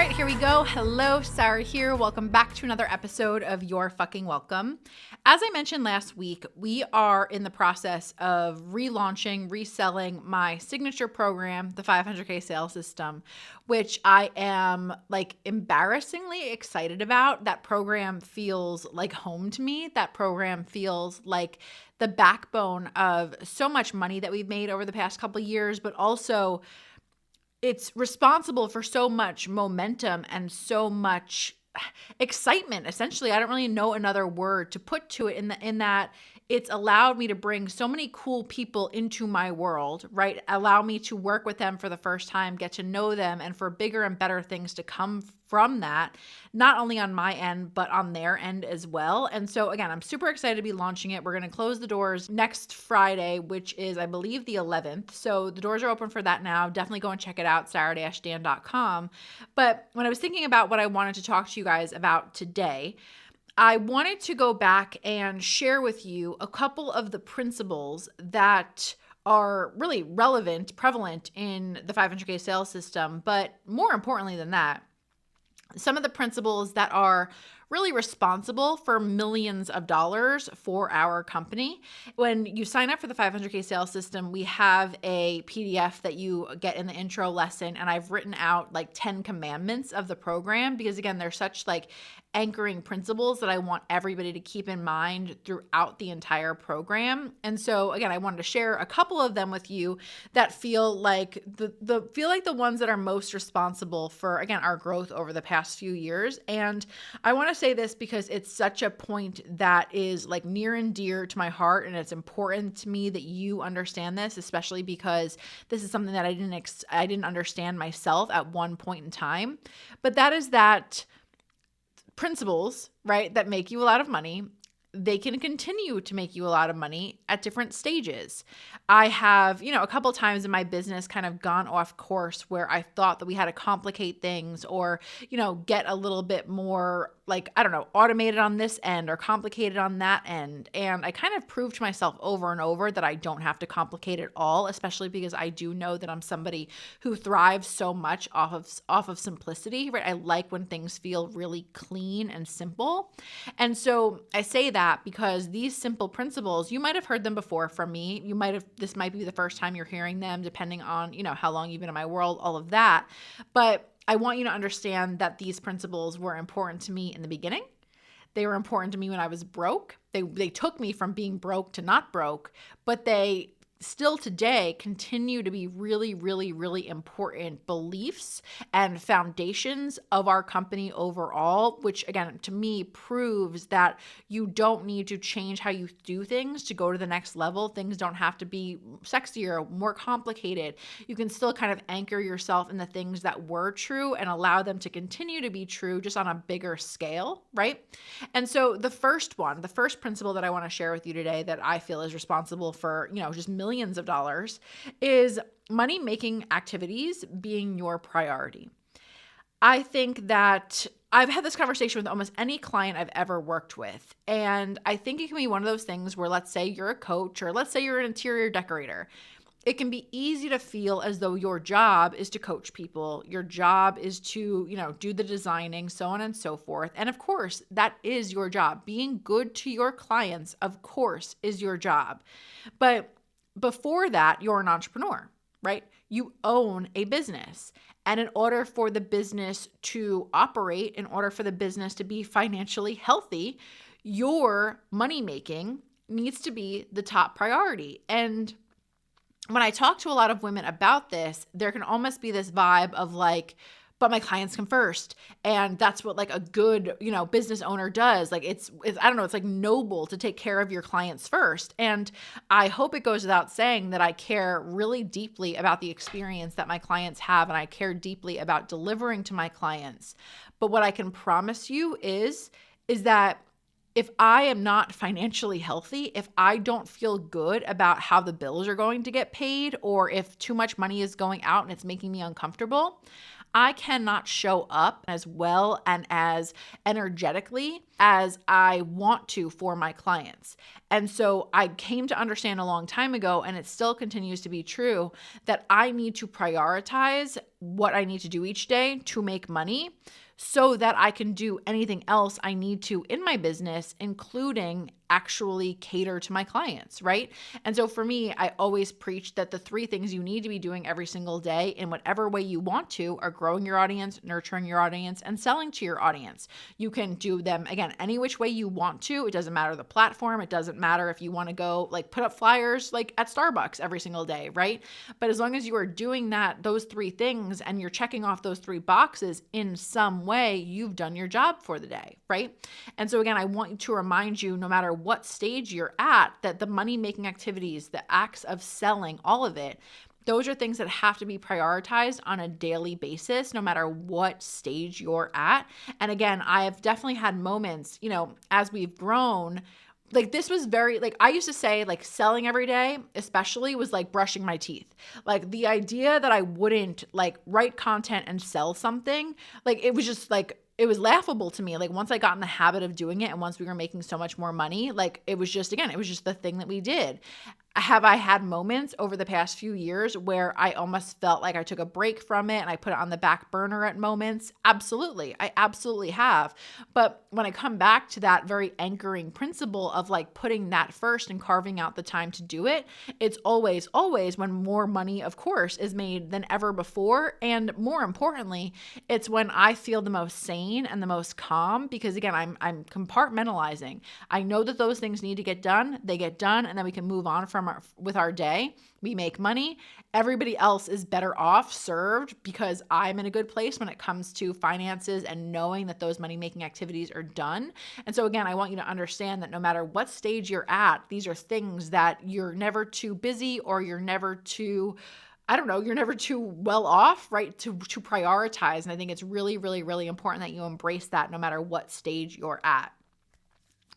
right, here we go. Hello, Sarah here. Welcome back to another episode of You're Fucking Welcome. As I mentioned last week, we are in the process of relaunching, reselling my signature program, the 500K Sales System, which I am embarrassingly excited about. That program feels like home to me. That program feels like the backbone of so much money that we've made over the past couple of years, but also it's responsible for so much momentum and so much excitement. Essentially, I don't really know another word to put to it in that it's allowed me to bring so many cool people into my world, right? Allow me to work with them for the first time, get to know them, and for bigger and better things to come from that, not only on my end, but on their end as well. And so again, I'm super excited to be launching it. We're going to close the doors next Friday, which is, I believe, the 11th. So the doors are open for that now. Definitely go and check it out, sarah-dan.com. But when I was thinking about what I wanted to talk to you guys about today, I wanted to go back and share with you a couple of the principles that are really relevant, prevalent in the 500K sales system. But more importantly than that, some of the principles that are really responsible for millions of dollars for our company. When you sign up for the 500K sales system, we have a PDF that you get in the intro lesson, and I've written out 10 commandments of the program because again, they're such anchoring principles that I want everybody to keep in mind throughout the entire program. And so again, I wanted to share a couple of them with you that feel like the ones that are most responsible for, again, our growth over the past few years. And I want to say this because it's such a point that is near and dear to my heart, and it's important to me that you understand this, especially because this is something that I didn't understand myself at one point in time. But that is that principles, right, that make you a lot of money, they can continue to make you a lot of money at different stages. I have, a couple times in my business kind of gone off course where I thought that we had to complicate things or, get a little bit more automated on this end or complicated on that end. And I kind of proved to myself over and over that I don't have to complicate it all, especially because I do know that I'm somebody who thrives so much off of simplicity, right? I like when things feel really clean and simple. And so I say that because these simple principles, you might have heard them before from me. This might be the first time you're hearing them, depending on, how long you've been in my world, all of that. But I want you to understand that these principles were important to me in the beginning. They were important to me when I was broke. They took me from being broke to not broke, but they still today continue to be really, really, really important beliefs and foundations of our company overall, which again, to me proves that you don't need to change how you do things to go to the next level. Things don't have to be sexier, more complicated. You can still kind of anchor yourself in the things that were true and allow them to continue to be true just on a bigger scale, right? And so the first principle that I want to share with you today that I feel is responsible for, just millions of dollars is money-making activities being your priority. I think that I've had this conversation with almost any client I've ever worked with. And I think it can be one of those things where, let's say you're a coach or let's say you're an interior decorator. It can be easy to feel as though your job is to coach people. Your job is to, do the designing, so on and so forth. And of course, that is your job. Being good to your clients, of course, is your job. But before that, you're an entrepreneur, right? You own a business. And in order for the business to operate, in order for the business to be financially healthy, your money making needs to be the top priority. And when I talk to a lot of women about this, there can almost be this vibe of but my clients come first. And that's what a good, business owner does. It's I don't know, it's noble to take care of your clients first. And I hope it goes without saying that I care really deeply about the experience that my clients have. And I care deeply about delivering to my clients. But what I can promise you is that if I am not financially healthy, if I don't feel good about how the bills are going to get paid, or if too much money is going out and it's making me uncomfortable, I cannot show up as well and as energetically as I want to for my clients. And so I came to understand a long time ago, and it still continues to be true, that I need to prioritize what I need to do each day to make money so that I can do anything else I need to in my business, including actually cater to my clients, right? And so for me, I always preach that the 3 things you need to be doing every single day in whatever way you want to are growing your audience, nurturing your audience, and selling to your audience. You can do them, again, any which way you want to. It doesn't matter the platform. It doesn't matter if you want to go like put up flyers like at Starbucks every single day, right? But as long as you are doing those 3 things and you're checking off those 3 boxes in some way, you've done your job for the day, right? And so again, I want to remind you, no matter what stage you're at, that the money-making activities, the acts of selling, all of it, those are things that have to be prioritized on a daily basis, no matter what stage you're at. And again, I have definitely had moments, as we've grown, like this was very, like I used to say like selling every day, especially, was like brushing my teeth. Like the idea that I wouldn't like write content and sell something, like it was just like, it was laughable to me. Like once I got in the habit of doing it and once we were making so much more money, like it was just the thing that we did. Have I had moments over the past few years where I almost felt like I took a break from it and I put it on the back burner at moments? Absolutely. I absolutely have. But when I come back to that very anchoring principle of like putting that first and carving out the time to do it, it's always, always when more money, of course, is made than ever before. And more importantly, it's when I feel the most sane and the most calm, because again, I'm compartmentalizing. I know that those things need to get done. They get done, and then we can move on with our day. We make money. Everybody else is better off served because I'm in a good place when it comes to finances and knowing that those money-making activities are done. And so again, I want you to understand that no matter what stage you're at, these are things that you're never too busy or you're never too you're never too well off, right, to prioritize. And I think it's really, really, really important that you embrace that no matter what stage you're at.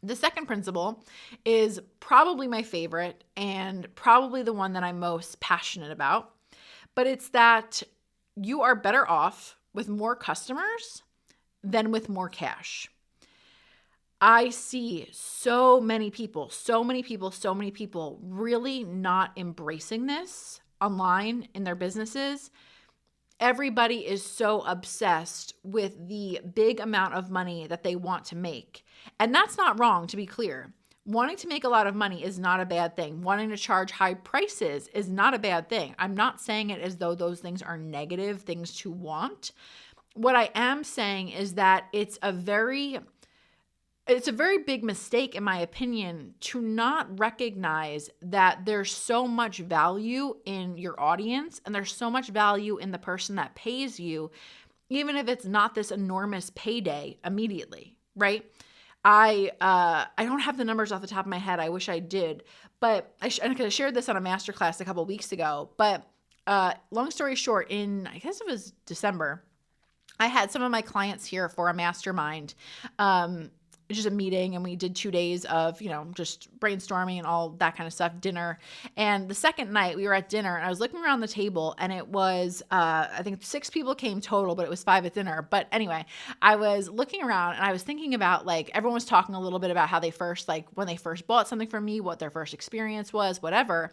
The second principle is probably my favorite and probably the one that I'm most passionate about, but it's that you are better off with more customers than with more cash. I see so many people really not embracing this online in their businesses. Everybody is so obsessed with the big amount of money that they want to make. And that's not wrong, to be clear. Wanting to make a lot of money is not a bad thing. Wanting to charge high prices is not a bad thing. I'm not saying it as though those things are negative things to want. What I am saying is that it's a very big mistake, in my opinion, to not recognize that there's so much value in your audience and there's so much value in the person that pays you, even if it's not this enormous payday immediately, right? I don't have the numbers off the top of my head. I wish I did, but I shared this on a masterclass a couple weeks ago. But long story short, I guess it was December, I had some of my clients here for a mastermind, just a meeting, and we did 2 days of, just brainstorming and all that kind of stuff, dinner. And the second night we were at dinner and I was looking around the table and it was, I think 6 people came total, but it was 5 at dinner. But anyway, I was looking around and I was thinking about like, everyone was talking a little bit about how they first, like when they first bought something from me, what their first experience was, whatever.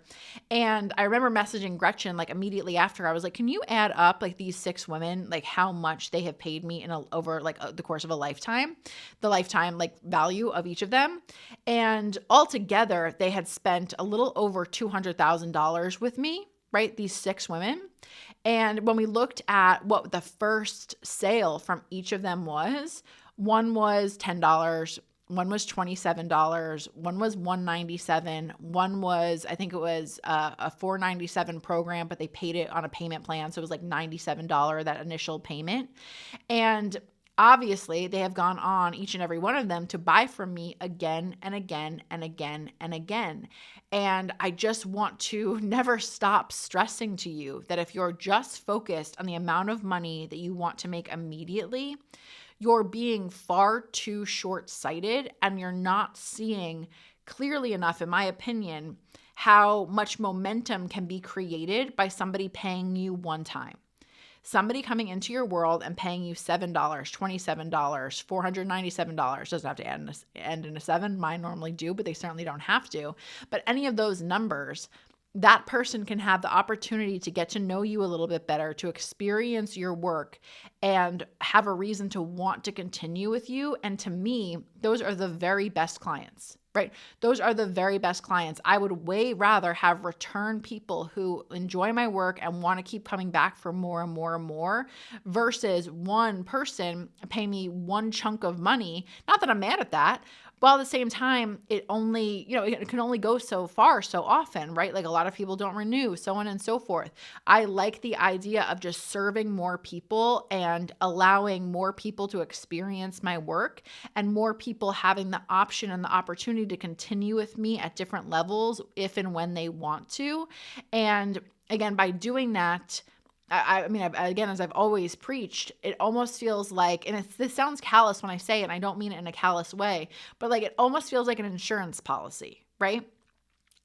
And I remember messaging Gretchen like immediately after. I was like, can you add up like these 6 women, like how much they have paid me over like the course of a lifetime, the lifetime like value of each of them. And altogether, they had spent a little over $200,000 with me, right? These 6 women. And when we looked at what the first sale from each of them was, one was $10, one was $27, one was $197, one was, I think it was a $497 program, but they paid it on a payment plan. So it was like $97, that initial payment. And obviously, they have gone on, each and every one of them, to buy from me again and again and again and again. And I just want to never stop stressing to you that if you're just focused on the amount of money that you want to make immediately, you're being far too short-sighted and you're not seeing clearly enough, in my opinion, how much momentum can be created by somebody paying you one time. Somebody coming into your world and paying you $7, $27, $497, doesn't have to end in a 7. Mine normally do, but they certainly don't have to. But any of those numbers, that person can have the opportunity to get to know you a little bit better, to experience your work, and have a reason to want to continue with you. And to me, those are the very best clients, right? Those are the very best clients. I would way rather have return people who enjoy my work and want to keep coming back for more and more and more, versus one person pay me one chunk of money. Not that I'm mad at that, but at the same time, it only, it can only go so far so often, right? Like a lot of people don't renew, so on and so forth. I like the idea of just serving more people and allowing more people to experience my work, and more people having the option and the opportunity to continue with me at different levels if and when they want to. And again, by doing that, I mean, again, as I've always preached, it almost feels like, and this sounds callous when I say it, and I don't mean it in a callous way, but like it almost feels like an insurance policy, right?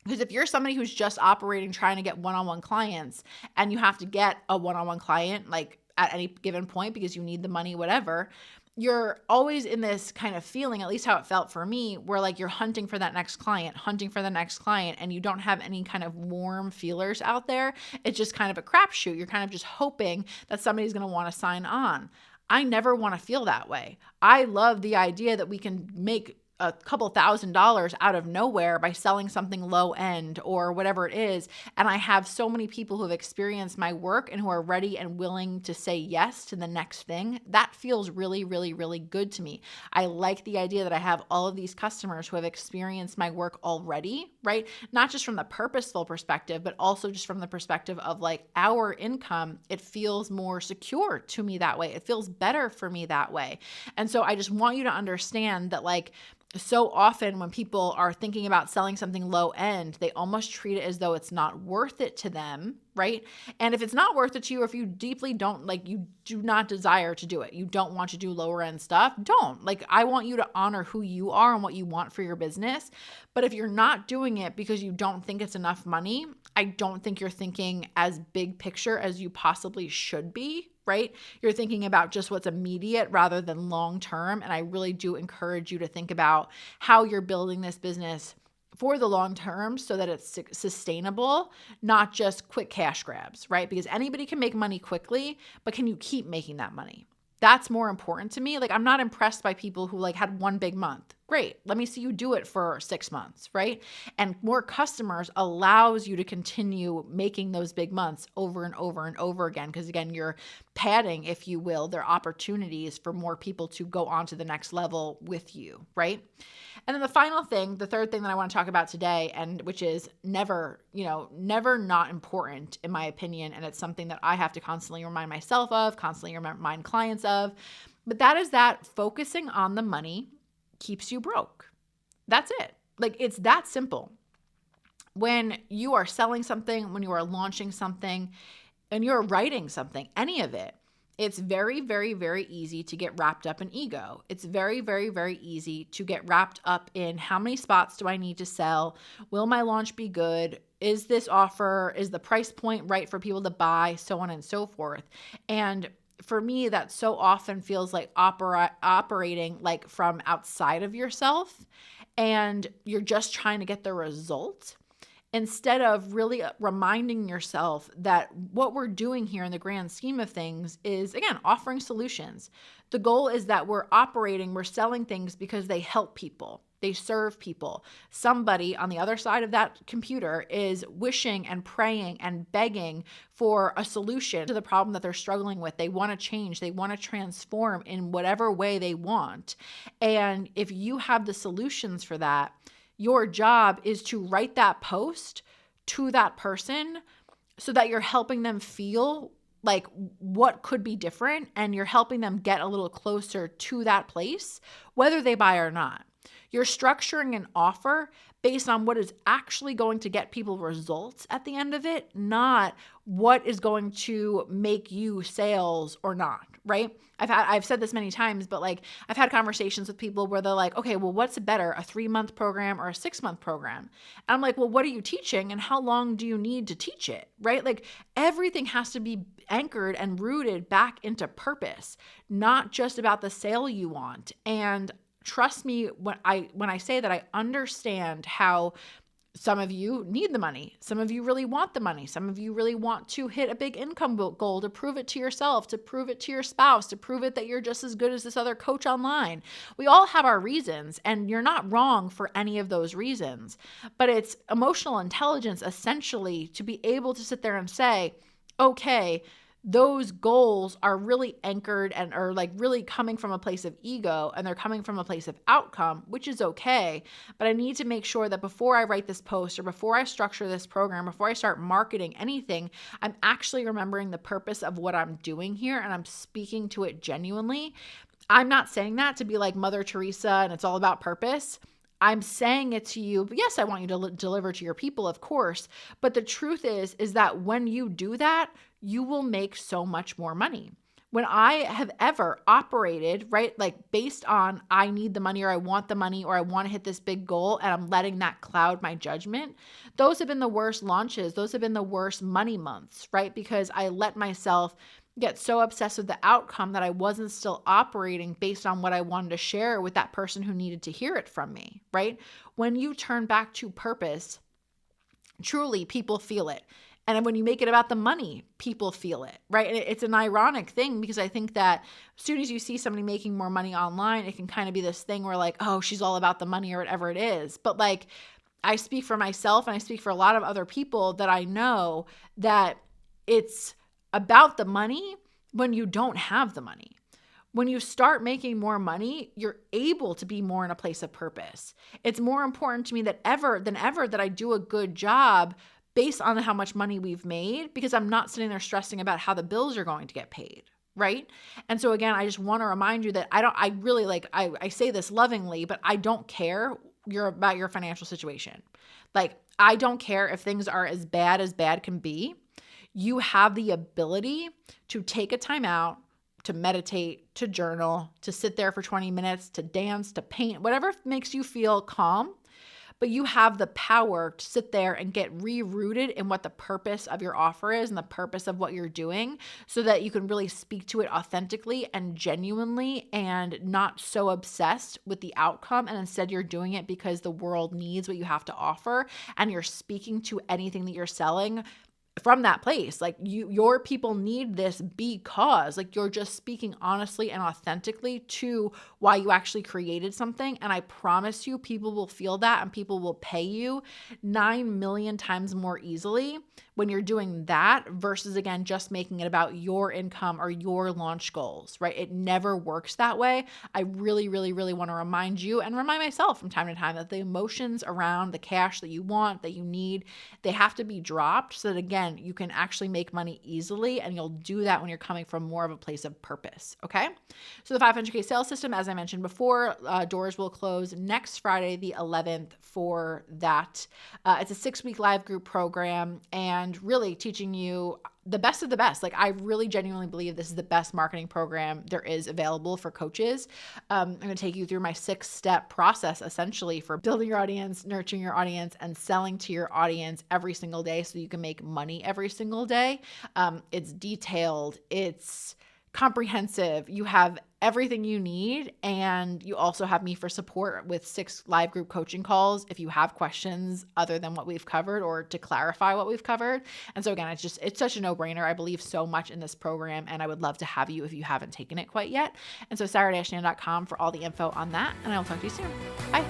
Because if you're somebody who's just operating, trying to get one-on-one clients, and you have to get a one-on-one client like at any given point because you need the money, whatever, you're always in this kind of feeling, at least how it felt for me, where like you're hunting for that next client, and you don't have any kind of warm feelers out there. It's just kind of a crapshoot. You're kind of just hoping that somebody's going to want to sign on. I never want to feel that way. I love the idea that we can make a couple $1,000s out of nowhere by selling something low end or whatever it is. And I have so many people who have experienced my work and who are ready and willing to say yes to the next thing. That feels really, really, really good to me. I like the idea that I have all of these customers who have experienced my work already, right? Not just from the purposeful perspective, but also just from the perspective of like our income. It feels more secure to me that way. It feels better for me that way. And so I just want you to understand that like, so often when people are thinking about selling something low end, they almost treat it as though it's not worth it to them, right? And if it's not worth it to you, or if you deeply don't, like you do not desire to do it, you don't want to do lower end stuff, don't. Like I want you to honor who you are and what you want for your business. But if you're not doing it because you don't think it's enough money, I don't think you're thinking as big picture as you possibly should be, right? You're thinking about just what's immediate rather than long term. And I really do encourage you to think about how you're building this business for the long term so that it's sustainable, not just quick cash grabs, right? Because anybody can make money quickly, but can you keep making that money? That's more important to me. Like I'm not impressed by people who like had one big month. Great. Let me see you do it for 6 months, right? And more customers allows you to continue making those big months over and over and over again. Because again, you're padding, if you will, their opportunities for more people to go on to the next level with you, right? And then the final thing, the third thing that I want to talk about today, and which is never not important in my opinion. And it's something that I have to constantly remind myself of, constantly remind clients of, but that is that focusing on the money keeps you broke. That's it. Like it's that simple. When you are selling something, when you are launching something, and you're writing something, any of it, it's very, very, very easy to get wrapped up in ego. It's very, very, very easy to get wrapped up in how many spots do I need to sell? Will my launch be good? Is this offer, is the price point right for people to buy? So on and so forth. And for me, that so often feels like operating like from outside of yourself, and you're just trying to get the result instead of really reminding yourself that what we're doing here in the grand scheme of things is, again, offering solutions. The goal is that we're selling things because they help people. They serve people. Somebody on the other side of that computer is wishing and praying and begging for a solution to the problem that they're struggling with. They want to change. They want to transform in whatever way they want. And if you have the solutions for that, your job is to write that post to that person so that you're helping them feel like what could be different, and you're helping them get a little closer to that place, whether they buy or not. You're structuring an offer based on what is actually going to get people results at the end of it, not what is going to make you sales or not, right? I've said this many times, but like I've had conversations with people where they're like, okay, well, what's better, a 3-month program or a 6-month program? And I'm like, well, what are you teaching and how long do you need to teach it, right? Like everything has to be anchored and rooted back into purpose, not just about the sale you want. And trust me when I say that, I understand how some of you need the money. Some of you really want the money. Some of you really want to hit a big income goal to prove it to yourself, to prove it to your spouse, to prove it that you're just as good as this other coach online. We all have our reasons, and you're not wrong for any of those reasons. But it's emotional intelligence essentially to be able to sit there and say, okay, those goals are really anchored and are like really coming from a place of ego, and they're coming from a place of outcome, which is okay. But I need to make sure that before I write this post or before I structure this program, before I start marketing anything, I'm actually remembering the purpose of what I'm doing here and I'm speaking to it genuinely. I'm not saying that to be like Mother Teresa and it's all about purpose. I'm saying it to you, but yes, I want you to deliver to your people, of course. But the truth is that when you do that, you will make so much more money. When I have ever operated, right, like based on I need the money or I want the money or I want to hit this big goal and I'm letting that cloud my judgment, those have been the worst launches. Those have been the worst money months, right? Because I let myself get so obsessed with the outcome that I wasn't still operating based on what I wanted to share with that person who needed to hear it from me, right? When you turn back to purpose, truly people feel it. And when you make it about the money, people feel it, right? And it's an ironic thing because I think that as soon as you see somebody making more money online, it can kind of be this thing where like, oh, she's all about the money or whatever it is. But like, I speak for myself and I speak for a lot of other people that I know that it's about the money when you don't have the money. When you start making more money, you're able to be more in a place of purpose. It's more important to me than ever that I do a good job based on how much money we've made, because I'm not sitting there stressing about how the bills are going to get paid, right? And so again, I just want to remind you that I say this lovingly, but I don't care about your financial situation. Like, I don't care if things are as bad can be. You have the ability to take a time out, to meditate, to journal, to sit there for 20 minutes, to dance, to paint, whatever makes you feel calm. But you have the power to sit there and get re-rooted in what the purpose of your offer is and the purpose of what you're doing so that you can really speak to it authentically and genuinely and not so obsessed with the outcome. And instead you're doing it because the world needs what you have to offer and you're speaking to anything that you're selling from that place. Like your people need this because like you're just speaking honestly and authentically to why you actually created something. And I promise you, people will feel that and people will pay you 9 million times more easily when you're doing that versus, again, just making it about your income or your launch goals, right? It never works that way. I really, really, really want to remind you and remind myself from time to time that the emotions around the cash that you want, that you need, they have to be dropped so that, again, you can actually make money easily, and you'll do that when you're coming from more of a place of purpose, okay? So the 500K sales system, as I mentioned before, doors will close next Friday, the 11th, for that. It's a 6-week live group program and really teaching you the best of the best. Like, I really genuinely believe this is the best marketing program there is available for coaches. I'm going to take you through my 6-step process essentially for building your audience, nurturing your audience, and selling to your audience every single day so you can make money every single day. It's detailed. It's comprehensive. You have everything you need, and you also have me for support with 6 live group coaching calls if you have questions other than what we've covered or to clarify what we've covered. And so again, it's such a no-brainer. I believe so much in this program, and I would love to have you if you haven't taken it quite yet. And so sarah-nan.com for all the info on that, and I will talk to you soon. Bye.